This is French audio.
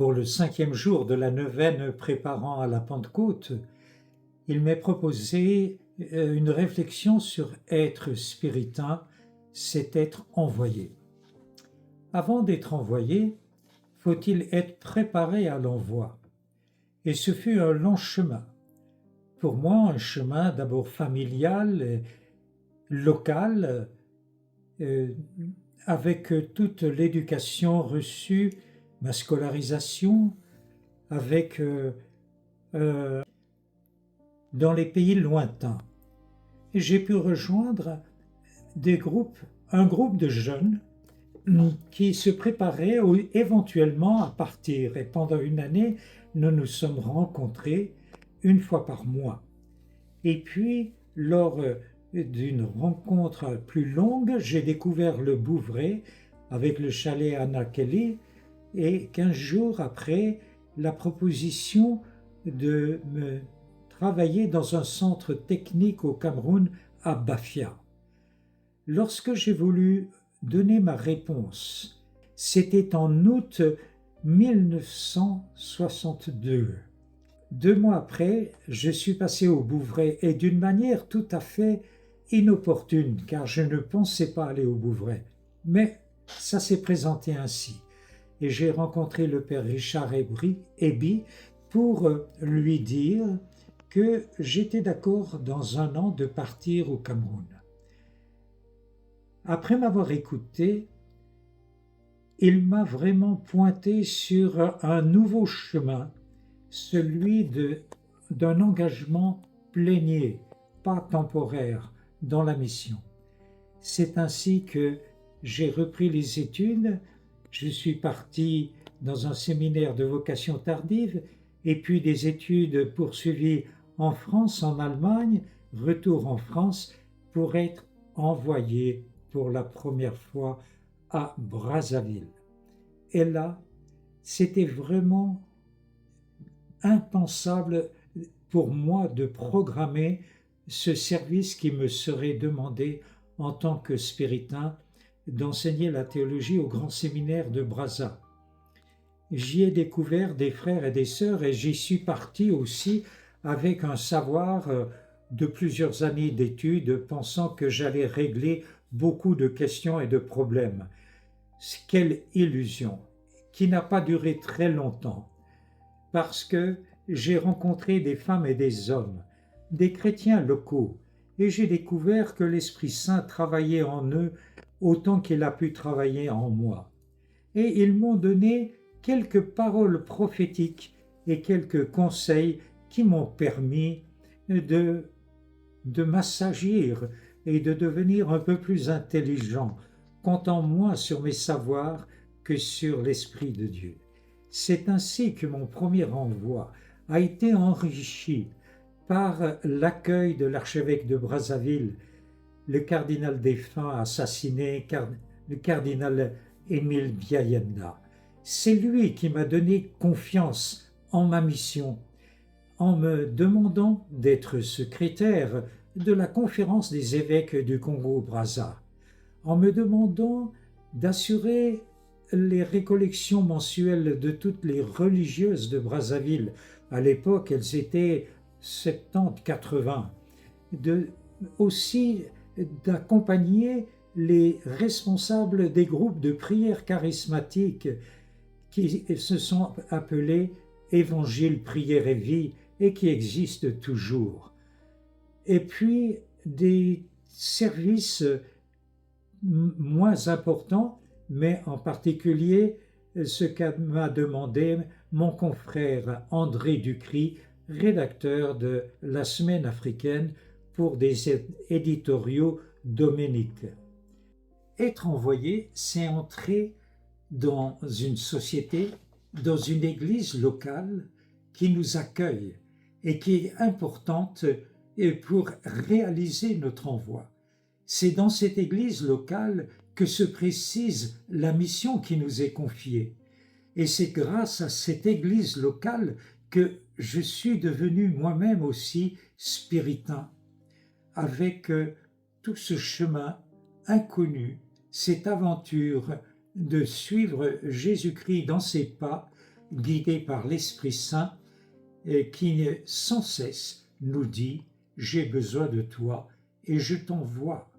pour le 5e jour de la neuvaine préparant à la Pentecôte, il m'est proposé une réflexion sur être spiritain, c'est être envoyé. Avant d'être envoyé, faut-il être préparé à l'envoi? Et ce fut un long chemin. Pour moi, un chemin d'abord familial, local, avec toute l'éducation reçue, ma scolarisation, avec dans les pays lointains. Et j'ai pu rejoindre un groupe de jeunes qui se préparaient éventuellement à partir. Et pendant une année, nous nous sommes rencontrés une fois par mois. Et puis, lors d'une rencontre plus longue, j'ai découvert le Bouvray avec le chalet Anna Kelly et 15 jours après, la proposition de me travailler dans un centre technique au Cameroun à Bafia. Lorsque j'ai voulu donner ma réponse, c'était en août 1962. 2 mois après, je suis passé au Bouvray et d'une manière tout à fait inopportune, car je ne pensais pas aller au Bouvray. Mais ça s'est présenté ainsi. Et j'ai rencontré le père Richard Eby pour lui dire que j'étais d'accord dans un an de partir au Cameroun. Après m'avoir écouté, il m'a vraiment pointé sur un nouveau chemin, celui d'un engagement plénier, pas temporaire, dans la mission. C'est ainsi que j'ai repris les études, je suis parti dans un séminaire de vocation tardive, et puis des études poursuivies en France, en Allemagne, retour en France pour être envoyé pour la première fois à Brazzaville. Et là, c'était vraiment impensable pour moi de programmer ce service qui me serait demandé en tant que spiritain d'enseigner la théologie au grand séminaire de Brazza. J'y ai découvert des frères et des sœurs et j'y suis parti aussi avec un savoir de plusieurs années d'études, pensant que j'allais régler beaucoup de questions et de problèmes. Quelle illusion, qui n'a pas duré très longtemps, parce que j'ai rencontré des femmes et des hommes, des chrétiens locaux, et j'ai découvert que l'Esprit Saint travaillait en eux autant qu'il a pu travailler en moi. Et ils m'ont donné quelques paroles prophétiques et quelques conseils qui m'ont permis de m'assagir et de devenir un peu plus intelligent, comptant moins sur mes savoirs que sur l'Esprit de Dieu. C'est ainsi que mon premier envoi a été enrichi par l'accueil de l'archevêque de Brazzaville, le cardinal défunt assassiné, le cardinal Émile Biayenda. C'est lui qui m'a donné confiance en ma mission, en me demandant d'être secrétaire de la conférence des évêques du Congo-Brazza, en me demandant d'assurer les récollections mensuelles de toutes les religieuses de Brazzaville. À l'époque, elles étaient 70-80. Aussi d'accompagner les responsables des groupes de prière charismatiques qui se sont appelés Évangile, prière et vie et qui existent toujours. Et puis des services moins importants, mais en particulier ce qu'a m'a demandé mon confrère André Ducry, rédacteur de la Semaine africaine pour des éditoriaux dominiques. Être envoyé, c'est entrer dans une société, dans une église locale qui nous accueille et qui est importante pour réaliser notre envoi. C'est dans cette église locale que se précise la mission qui nous est confiée. Et c'est grâce à cette église locale que je suis devenu moi-même aussi spiritain, avec tout ce chemin inconnu, cette aventure de suivre Jésus-Christ dans ses pas guidé par l'Esprit Saint, et qui sans cesse nous dit « J'ai besoin de toi et je t'envoie